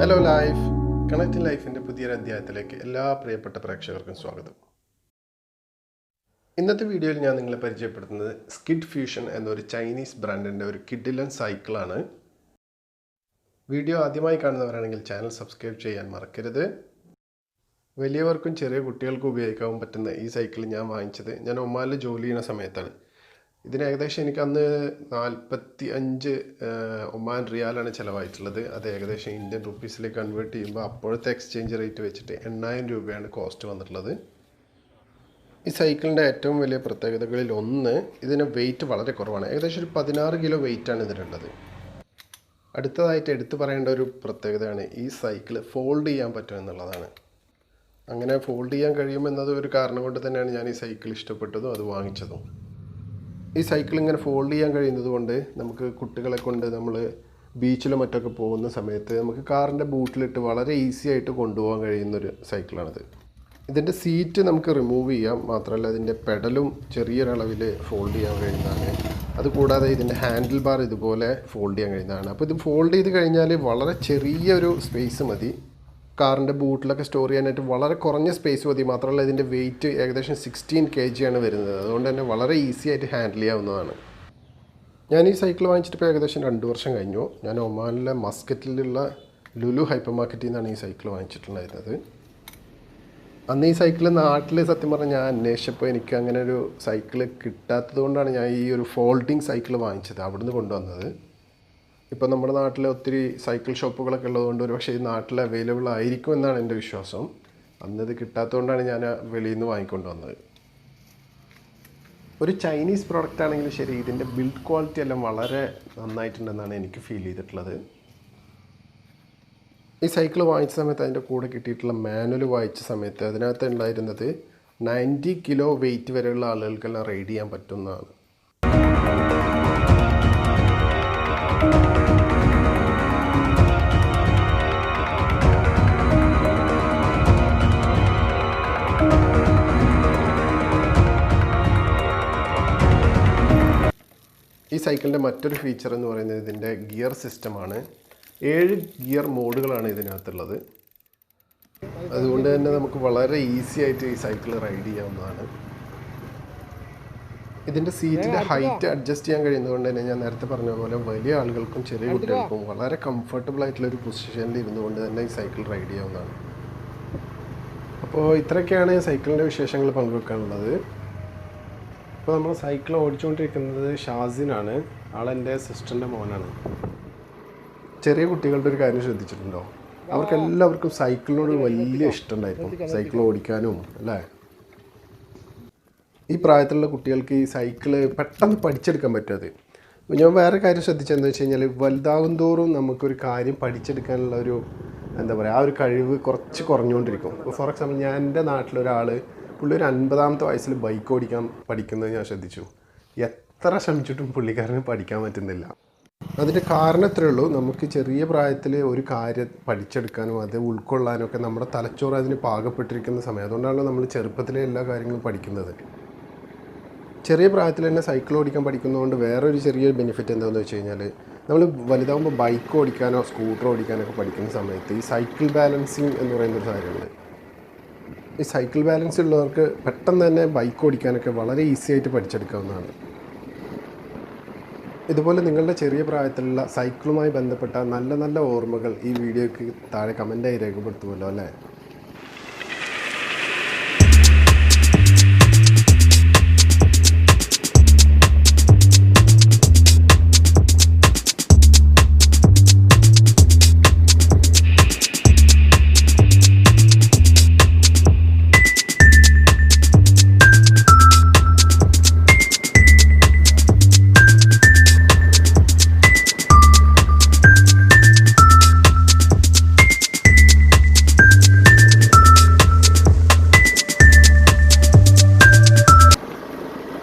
Hello life connecting ലൈഫിൻ്റെ പുതിയൊരു അധ്യായത്തിലേക്ക് എല്ലാ പ്രിയപ്പെട്ട പ്രേക്ഷകർക്കും സ്വാഗതം. ഇന്നത്തെ വീഡിയോയിൽ ഞാൻ നിങ്ങളെ പരിചയപ്പെടുത്തുന്നത് സ്കിഡ് ഫ്യൂഷൻ എന്നൊരു ചൈനീസ് ബ്രാൻഡിൻ്റെ ഒരു കിഡിലൻ സൈക്കിളാണ്. വീഡിയോ ആദ്യമായി കാണുന്നവരാണെങ്കിൽ ചാനൽ സബ്സ്ക്രൈബ് ചെയ്യാൻ മറക്കരുത്. വലിയവർക്കും ചെറിയ കുട്ടികൾക്കും ഉപയോഗിക്കാൻ പറ്റുന്ന ഈ സൈക്കിൾ ഞാൻ വാങ്ങിച്ചത് ഞാൻ ഒമാനിൽ ജോലി ചെയ്യുന്ന സമയത്താണ്. ഇതിന് ഏകദേശം എനിക്ക് അന്ന് 45 ഒമാൻ റിയാലാണ് ചിലവായിട്ടുള്ളത്. അത് ഏകദേശം ഇന്ത്യൻ റുപ്പീസിലേക്ക് കൺവേർട്ട് ചെയ്യുമ്പോൾ അപ്പോഴത്തെ എക്സ്ചേഞ്ച് റേറ്റ് വെച്ചിട്ട് 8000 രൂപയാണ് കോസ്റ്റ് വന്നിട്ടുള്ളത്. ഈ സൈക്കിളിൻ്റെ ഏറ്റവും വലിയ പ്രത്യേകതകളിൽ ഒന്ന്, ഇതിന് വെയിറ്റ് വളരെ കുറവാണ്. ഏകദേശം ഒരു 16 കിലോ വെയിറ്റാണ് ഇതിനുള്ളത്. അടുത്തതായിട്ട് എടുത്തു പറയേണ്ട ഒരു പ്രത്യേകതയാണ് ഈ സൈക്കിൾ ഫോൾഡ് ചെയ്യാൻ പറ്റുമെന്നുള്ളതാണ്. അങ്ങനെ ഫോൾഡ് ചെയ്യാൻ കഴിയുമെന്നത് ഒരു കാരണം കൊണ്ട് തന്നെയാണ് ഞാൻ ഈ സൈക്കിൾ ഇഷ്ടപ്പെട്ടതും അത് വാങ്ങിച്ചതും. ഈ സൈക്കിൾ ഇങ്ങനെ ഫോൾഡ് ചെയ്യാൻ കഴിയുന്നത് കൊണ്ട് നമുക്ക് കുട്ടികളെ കൊണ്ട് നമ്മൾ ബീച്ചിലോ മറ്റൊക്കെ പോകുന്ന സമയത്ത് നമുക്ക് കാറിൻ്റെ ബൂട്ടിലിട്ട് വളരെ ഈസി ആയിട്ട് കൊണ്ടുപോകാൻ കഴിയുന്നൊരു സൈക്കിളാണിത്. ഇതിൻ്റെ സീറ്റ് നമുക്ക് റിമൂവ് ചെയ്യാം. മാത്രമല്ല ഇതിൻ്റെ പെഡലും ചെറിയൊരളവിൽ ഫോൾഡ് ചെയ്യാൻ കഴിയുന്നതാണ്. അതുകൂടാതെ ഇതിൻ്റെ ഹാൻഡിൽ ബാർ ഇതുപോലെ ഫോൾഡ് ചെയ്യാൻ കഴിയുന്നതാണ്. അപ്പോൾ ഇത് ഫോൾഡ് ചെയ്ത് കഴിഞ്ഞാൽ വളരെ ചെറിയൊരു സ്പേസ് മതി. കാറിൻ്റെ ബൂട്ടിലൊക്കെ സ്റ്റോർ ചെയ്യാനായിട്ട് വളരെ കുറഞ്ഞ സ്പേസ് മതി. മാത്രമല്ല ഇതിൻ്റെ വെയിറ്റ് ഏകദേശം 16 kg ആണ് വരുന്നത്. അതുകൊണ്ട് തന്നെ വളരെ ഈസി ആയിട്ട് ഹാൻഡിൽ ചെയ്യാവുന്നതാണ്. ഞാൻ ഈ സൈക്കിൾ വാങ്ങിച്ചിട്ട് ഇപ്പോൾ ഏകദേശം 2 വർഷം കഴിഞ്ഞു. ഞാൻ ഒമാനിലെ മസ്കറ്റിലുള്ള ലുലു ഹൈപ്പർ മാർക്കറ്റിൽ നിന്നാണ് ഈ സൈക്കിൾ വാങ്ങിച്ചിട്ടുണ്ടായിരുന്നത്. അന്ന് ഈ സൈക്കിൾ നാട്ടിൽ സത്യം പറഞ്ഞാൽ ഞാൻ അന്വേഷിച്ചപ്പോൾ എനിക്ക് അങ്ങനെ ഒരു സൈക്കിൾ കിട്ടാത്തത് കൊണ്ടാണ് ഞാൻ ഈ ഒരു ഫോൾഡിങ് സൈക്കിൾ വാങ്ങിച്ചത്, അവിടുന്ന് കൊണ്ടുവന്നത്. ഇപ്പോൾ നമ്മുടെ നാട്ടിൽ ഒത്തിരി സൈക്കിൾ ഷോപ്പുകളൊക്കെ ഉള്ളതുകൊണ്ട് ഒരു പക്ഷേ ഈ നാട്ടിൽ അവൈലബിൾ ആയിരിക്കും എന്നാണ് എൻ്റെ വിശ്വാസം. അന്നത് കിട്ടാത്തതുകൊണ്ടാണ് ഞാൻ വെളിയിൽ നിന്ന് വാങ്ങിക്കൊണ്ട് വന്നത്. ഒരു ചൈനീസ് പ്രോഡക്റ്റ് ആണെങ്കിലും ശരി, ഇതിൻ്റെ ബിൽഡ് ക്വാളിറ്റി എല്ലാം വളരെ നന്നായിട്ടുണ്ടെന്നാണ് എനിക്ക് ഫീൽ ചെയ്തിട്ടുള്ളത്. ഈ സൈക്കിൾ വാങ്ങിച്ച സമയത്ത് അതിൻ്റെ കൂടെ കിട്ടിയിട്ടുള്ള മാനുവൽ വായിച്ച സമയത്ത് അതിനകത്ത് ഉണ്ടായിരുന്നത് 90 കിലോ വെയിറ്റ് വരെയുള്ള ആളുകൾക്കെല്ലാം റൈഡ് ചെയ്യാൻ പറ്റുന്നതാണ്. ഈ സൈക്കിളിൻ്റെ മറ്റൊരു ഫീച്ചർ എന്ന് പറയുന്നത് ഇതിൻ്റെ ഗിയർ സിസ്റ്റമാണ്. 7 ഗിയർ മോഡുകളാണ് ഇതിനകത്തുള്ളത്. അതുകൊണ്ട് തന്നെ നമുക്ക് വളരെ ഈസി ആയിട്ട് ഈ സൈക്കിൾ റൈഡ് ചെയ്യാവുന്നതാണ്. ഇതിൻ്റെ സീറ്റിൻ്റെ ഹൈറ്റ് അഡ്ജസ്റ്റ് ചെയ്യാൻ കഴിയുന്നതുകൊണ്ട് തന്നെ ഞാൻ നേരത്തെ പറഞ്ഞ പോലെ വലിയ ആളുകൾക്കും ചെറിയ കുട്ടികൾക്കും വളരെ കംഫർട്ടബിൾ ആയിട്ടുള്ളൊരു പൊസിഷനിൽ ഇരുന്നുകൊണ്ട് തന്നെ ഈ സൈക്കിൾ റൈഡ് ചെയ്യാവുന്നതാണ്. അപ്പോൾ ഇത്രയൊക്കെയാണ് സൈക്കിളിൻ്റെ വിശേഷങ്ങൾ പങ്കുവെക്കാനുള്ളത്. ഇപ്പോൾ നമ്മൾ സൈക്കിൾ ഓടിച്ചുകൊണ്ടിരിക്കുന്നത് ഷാസിനാണ്. ആളെൻ്റെ സിസ്റ്ററിൻ്റെ മോനാണ്. ചെറിയ കുട്ടികളുടെ ഒരു കാര്യം ശ്രദ്ധിച്ചിട്ടുണ്ടോ? അവർക്കെല്ലാവർക്കും സൈക്കിളിനോട് വലിയ ഇഷ്ടമുണ്ടായിരിക്കും, സൈക്കിൾ ഓടിക്കാനും അല്ലേ. ഈ പ്രായത്തിലുള്ള കുട്ടികൾക്ക് ഈ സൈക്കിള് പെട്ടെന്ന് പഠിച്ചെടുക്കാൻ പറ്റാതെ. ഞാൻ വേറെ കാര്യം ശ്രദ്ധിച്ചതെന്ന് വെച്ച് കഴിഞ്ഞാൽ വലുതാകും തോറും നമുക്കൊരു കാര്യം പഠിച്ചെടുക്കാനുള്ള ഒരു എന്താ പറയുക, ആ ഒരു കഴിവ് കുറച്ച് കുറഞ്ഞുകൊണ്ടിരിക്കും. ഇപ്പോൾ ഫോർ എക്സാമ്പിൾ ഞാൻ എൻ്റെ നാട്ടിലൊരാൾ പുള്ളി ഒരു 50ാമത്തെ വയസ്സിൽ ബൈക്ക് ഓടിക്കാൻ പഠിക്കുന്നത് ഞാൻ ശ്രദ്ധിച്ചു. എത്ര ശ്രമിച്ചിട്ടും പുള്ളിക്കാരന് പഠിക്കാൻ പറ്റുന്നില്ല. അതിൻ്റെ കാരണം ഇത്രയേ ഉള്ളൂ, നമുക്ക് ചെറിയ പ്രായത്തിൽ ഒരു കാര്യം പഠിച്ചെടുക്കാനും അത് ഉൾക്കൊള്ളാനും ഒക്കെ നമ്മുടെ തലച്ചോറ് അതിന് പാകപ്പെട്ടിരിക്കുന്ന സമയം. അതുകൊണ്ടാണല്ലോ നമ്മൾ ചെറുപ്പത്തിലെ എല്ലാ കാര്യങ്ങളും പഠിക്കുന്നത്. ചെറിയ പ്രായത്തിൽ തന്നെ സൈക്കിൾ ഓടിക്കാൻ പഠിക്കുന്നതുകൊണ്ട് വേറൊരു ചെറിയൊരു ബെനിഫിറ്റ് എന്താണെന്ന് വെച്ച് കഴിഞ്ഞാൽ, നമ്മൾ വലുതാകുമ്പോൾ ബൈക്ക് ഓടിക്കാനോ സ്കൂട്ടർ ഓടിക്കാനോ ഒക്കെ പഠിക്കുന്ന സമയത്ത് ഈ സൈക്കിൾ ബാലൻസിങ് എന്ന് പറയുന്നൊരു കാര്യമുണ്ട്. ഈ സൈക്കിൾ ബാലൻസ് ഉള്ളവർക്ക് പെട്ടെന്ന് തന്നെ ബൈക്ക് ഓടിക്കാനൊക്കെ വളരെ ഈസി ആയിട്ട് പഠിച്ചെടുക്കാവുന്നതാണ്. ഇതുപോലെ നിങ്ങളുടെ ചെറിയ പ്രായത്തിലുള്ള സൈക്കിളുമായി ബന്ധപ്പെട്ട നല്ല നല്ല ഓർമ്മകൾ ഈ വീഡിയോയ്ക്ക് താഴെ കമൻറ്റായി രേഖപ്പെടുത്തുമല്ലോ അല്ലേ.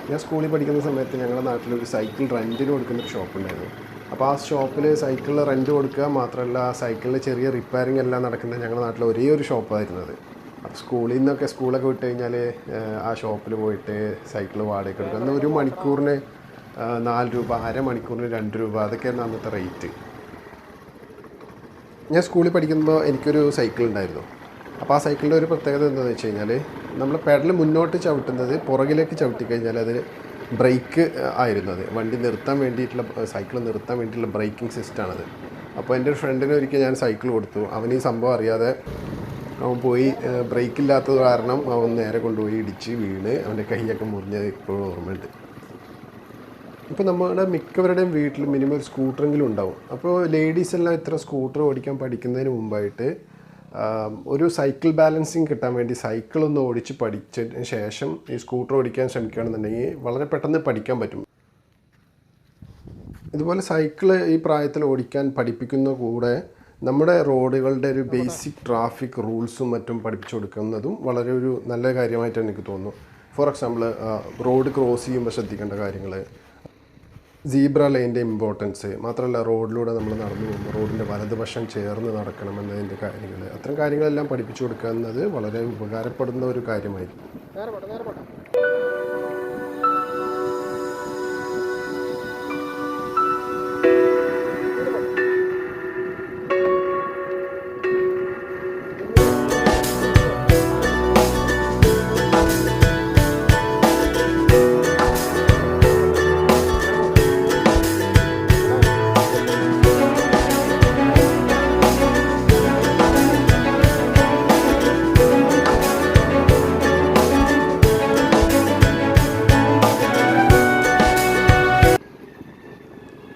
ഞാൻ സ്കൂളിൽ പഠിക്കുന്ന സമയത്ത് ഞങ്ങളുടെ നാട്ടിലൊരു സൈക്കിൾ റെൻറ്റിന് കൊടുക്കുന്നൊരു ഷോപ്പുണ്ടായിരുന്നു. അപ്പോൾ ആ ഷോപ്പിൽ സൈക്കിളിൽ റെൻറ്റ് കൊടുക്കുക മാത്രമല്ല സൈക്കിളിൽ ചെറിയ റിപ്പയറിങ് എല്ലാം നടക്കുന്നത് ഞങ്ങളുടെ നാട്ടിൽ ഒരേ ഒരു ഷോപ്പായിരുന്നത്. അപ്പോൾ സ്കൂളിൽ നിന്നൊക്കെ സ്കൂളൊക്കെ വിട്ട് കഴിഞ്ഞാൽ ആ ഷോപ്പിൽ പോയിട്ട് സൈക്കിൾ വാടകയ്ക്ക് എടുക്കുക. അന്ന് ഒരു മണിക്കൂറിന് 4 രൂപ, അരമണിക്കൂറിന് 2 രൂപ, അതൊക്കെയായിരുന്നു അന്നത്തെ റേറ്റ്. ഞാൻ സ്കൂളിൽ പഠിക്കുമ്പോൾ എനിക്കൊരു സൈക്കിൾ ഉണ്ടായിരുന്നു. അപ്പോൾ ആ സൈക്കിളിൻ്റെ ഒരു പ്രത്യേകത എന്താണെന്ന് വെച്ച് കഴിഞ്ഞാൽ നമ്മൾ പെഡൽ മുന്നോട്ട് ചവിട്ടുന്നത് പുറകിലേക്ക് ചവിട്ടിക്കഴിഞ്ഞാൽ അത് ബ്രേക്ക് ആയിരുന്നു. അത് വണ്ടി നിർത്താൻ വേണ്ടിയിട്ടുള്ള, സൈക്കിൾ നിർത്താൻ വേണ്ടിയിട്ടുള്ള ബ്രേക്കിംഗ് സിസ്റ്റമാണത്. അപ്പോൾ എൻ്റെ ഒരു ഫ്രണ്ടിന് ഒരിക്കൽ ഞാൻ സൈക്കിൾ കൊടുത്തു. അവൻ ഈ സംഭവം അറിയാതെ അവൻ പോയി ബ്രേക്ക് ഇല്ലാത്തത് കാരണം അവൻ നേരെ കൊണ്ടുപോയി ഇടിച്ച് വീണ് അവൻ്റെ കൈയൊക്കെ മുറിഞ്ഞത് ഇപ്പോഴും ഓർമ്മയുണ്ട്. ഇപ്പോൾ നമ്മുടെ മിക്കവരുടെയും വീട്ടിൽ മിനിമം ഒരു സ്കൂട്ടറെങ്കിലും ഉണ്ടാവും. അപ്പോൾ ലേഡീസ് എല്ലാം ഇത്ര സ്കൂട്ടർ ഓടിക്കാൻ പഠിക്കുന്നതിന് മുമ്പായിട്ട് ഒരു സൈക്കിൾ ബാലൻസിങ് കിട്ടാൻ വേണ്ടി സൈക്കിളൊന്ന് ഓടിച്ച് പഠിച്ചതിന് ശേഷം ഈ സ്കൂട്ടർ ഓടിക്കാൻ ശ്രമിക്കുകയാണെന്നുണ്ടെങ്കിൽ വളരെ പെട്ടെന്ന് പഠിക്കാൻ പറ്റും. ഇതുപോലെ സൈക്കിൾ ഈ പ്രായത്തിൽ ഓടിക്കാൻ പഠിപ്പിക്കുന്ന കൂടെ നമ്മുടെ റോഡുകളുടെ ഒരു ബേസിക് ട്രാഫിക് റൂൾസും മറ്റും പഠിപ്പിച്ചു കൊടുക്കുന്നതും വളരെ ഒരു നല്ല കാര്യമായിട്ട് എനിക്ക് തോന്നുന്നു. ഫോർ എക്സാമ്പിൾ റോഡ് ക്രോസ് ചെയ്യുമ്പോൾ ശ്രദ്ധിക്കേണ്ട കാര്യങ്ങൾ, സീബ്ര ലൈൻ്റെ ഇമ്പോർട്ടൻസ്, മാത്രമല്ല റോഡിലൂടെ നമ്മൾ നടന്നു പോകുമ്പോൾ റോഡിൻ്റെ വലതുവശം ചേർന്ന് നടക്കണം എന്നതിൻ്റെ കാര്യങ്ങൾ, അത്തരം കാര്യങ്ങളെല്ലാം പഠിപ്പിച്ചു കൊടുക്കുക എന്നത് വളരെ ഉപകാരപ്പെടുന്ന ഒരു കാര്യമായിരിക്കും.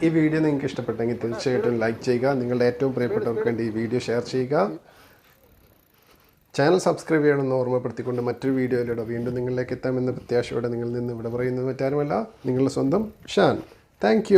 ഈ വീഡിയോ നിങ്ങൾക്ക് ഇഷ്ടപ്പെട്ടെങ്കിൽ തീർച്ചയായിട്ടും ലൈക്ക് ചെയ്യുക. നിങ്ങളുടെ ഏറ്റവും പ്രിയപ്പെട്ടവർക്ക് വേണ്ടി ഈ വീഡിയോ ഷെയർ ചെയ്യുക. ചാനൽ സബ്സ്ക്രൈബ് ചെയ്യണമെന്ന് ഓർമ്മപ്പെടുത്തിക്കൊണ്ട് മറ്റൊരു വീഡിയോയിലൂടെ വീണ്ടും നിങ്ങളിലേക്ക് എത്താമെന്ന പ്രത്യാശയോടെ നിങ്ങളിൽ നിന്ന് ഇവിടെ പറയുന്നത് മറ്റാരുമല്ല, നിങ്ങളുടെ സ്വന്തം ഷാൻ. താങ്ക്